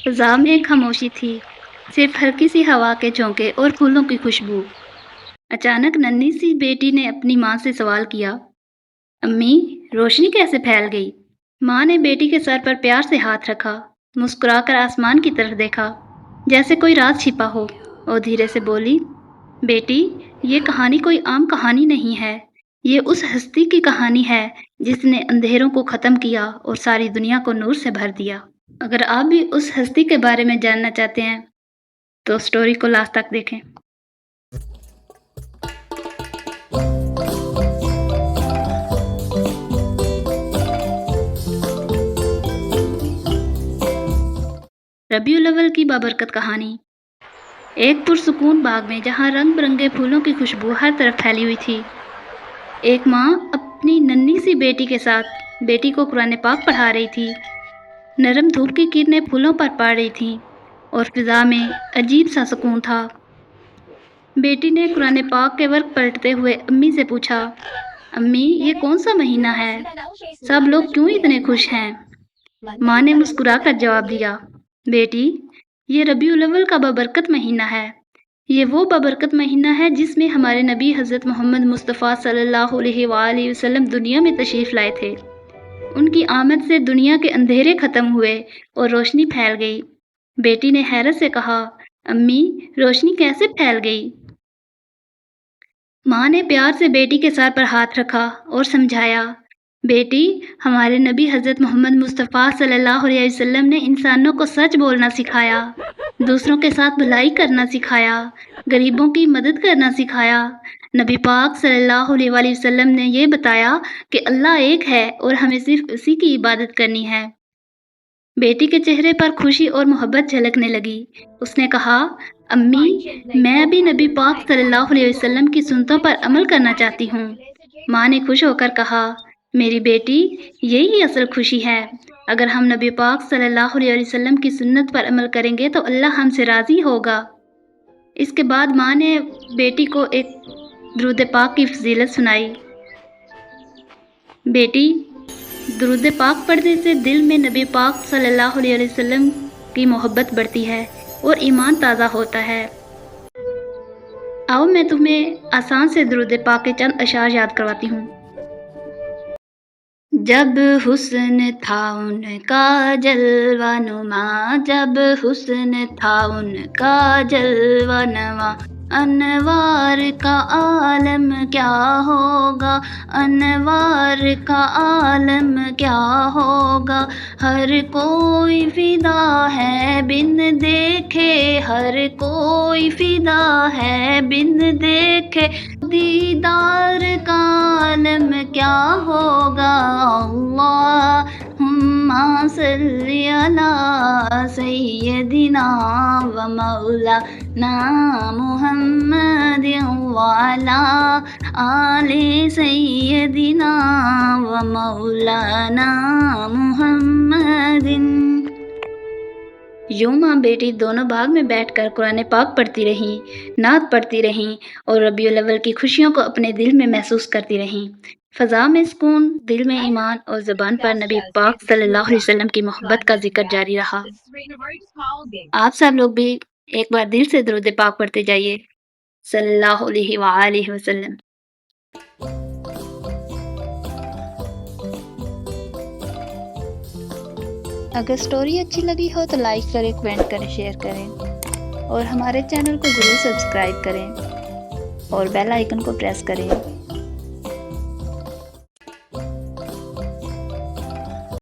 فضا میں خاموشی تھی، صرف ہلکی سی ہوا کے جھونکے اور پھولوں کی خوشبو۔ اچانک ننھی سی بیٹی نے اپنی ماں سے سوال کیا، امی، روشنی کیسے پھیل گئی؟ ماں نے بیٹی کے سر پر پیار سے ہاتھ رکھا، مسکرا کر آسمان کی طرف دیکھا جیسے کوئی راز چھپا ہو، اور دھیرے سے بولی، بیٹی، یہ کہانی کوئی عام کہانی نہیں ہے، یہ اس ہستی کی کہانی ہے جس نے اندھیروں کو ختم کیا اور ساری دنیا کو نور سے بھر دیا۔ اگر آپ بھی اس ہستی کے بارے میں جاننا چاہتے ہیں تو سٹوری کو لاسٹ تک دیکھیں۔ ربیع الاول کی بابرکت کہانی۔ ایک پرسکون باغ میں جہاں رنگ برنگے پھولوں کی خوشبو ہر طرف پھیلی ہوئی تھی، ایک ماں اپنی ننھی سی بیٹی کے ساتھ بیٹی کو قرآن پاک پڑھا رہی تھی۔ نرم دھوپ کی کرنیں پھولوں پر پڑ رہی تھیں اور فضا میں عجیب سا سکون تھا۔ بیٹی نے قرآن پاک کے ورق پلٹتے ہوئے امی سے پوچھا، امی، یہ کون سا مہینہ ہے؟ سب لوگ کیوں اتنے خوش ہیں؟ ماں نے مسکرا کر جواب دیا، بیٹی، یہ ربیع الاول کا بابرکت مہینہ ہے۔ یہ وہ بابرکت مہینہ ہے جس میں ہمارے نبی حضرت محمد مصطفیٰ صلی اللہ علیہ وآلہ وسلم دنیا میں تشریف لائے تھے۔ ان کی آمد سے دنیا کے اندھیرے ختم ہوئے اور روشنی پھیل گئی۔ بیٹی نے حیرت سے کہا، امی، روشنی کیسے پھیل گئی؟ ماں نے پیار سے بیٹی کے سر پر ہاتھ رکھا اور سمجھایا، بیٹی، ہمارے نبی حضرت محمد مصطفیٰ صلی اللہ علیہ وسلم نے انسانوں کو سچ بولنا سکھایا، دوسروں کے ساتھ بھلائی کرنا سکھایا، غریبوں کی مدد کرنا سکھایا۔ نبی پاک صلی اللہ علیہ وآلہ وسلم نے یہ بتایا کہ اللہ ایک ہے اور ہمیں صرف اسی کی عبادت کرنی ہے۔ بیٹی کے چہرے پر خوشی اور محبت جھلکنے لگی۔ اس نے کہا، امی، میں بھی نبی پاک صلی اللہ علیہ وسلم کی سنتوں پر عمل کرنا چاہتی ہوں۔ ماں نے خوش ہو کر کہا، میری بیٹی، یہی اصل خوشی ہے۔ اگر ہم نبی پاک صلی اللہ علیہ وسلم کی سنت پر عمل کریں گے تو اللہ ہم سے راضی ہوگا۔ اس کے بعد ماں نے بیٹی کو ایک درود پاک کی فضیلت سنائی۔ بیٹی، درود پاک پڑھنے سے دل میں نبی پاک صلی اللہ علیہ وسلم کی محبت بڑھتی ہے اور ایمان تازہ ہوتا ہے۔ آؤ میں تمہیں آسان سے درود پاک کے چند اشعار یاد کرواتی ہوں۔ جب حسن تھا ان کا جلوہ نما، جب حسن تھا ان کا جلوہ نما، انوار کا عالم کیا ہوگا، انوار کا عالم کیا ہوگا۔ ہر کوئی فدا ہے بن دیکھے، ہر کوئی فدا ہے بن دیکھے، دیدار کا عالم کیا ہوگا۔ اللہم صلی علی سیدنا و مولانا محمد وعلی آل سیدنا و مولانا محمد۔ یوں ماں بیٹی دونوں باغ میں بیٹھ کر قرآن پاک پڑھتی رہیں، نعت پڑھتی رہیں اور ربیع الاول کی خوشیوں کو اپنے دل میں محسوس کرتی رہیں۔ فضا میں سکون، دل میں ایمان اور زبان پر نبی پاک صلی اللہ علیہ وسلم کی محبت کا ذکر جاری رہا۔ آپ سب لوگ بھی ایک بار دل سے درود پاک پڑھتے جائیے، صلی اللہ علیہ وآلہ وسلم۔ اگر سٹوری اچھی لگی ہو تو لائک کریں، کمنٹ کریں، شیئر کریں اور ہمارے چینل کو ضرور سبسکرائب کریں اور بیل آئیکن کو پریس کریں۔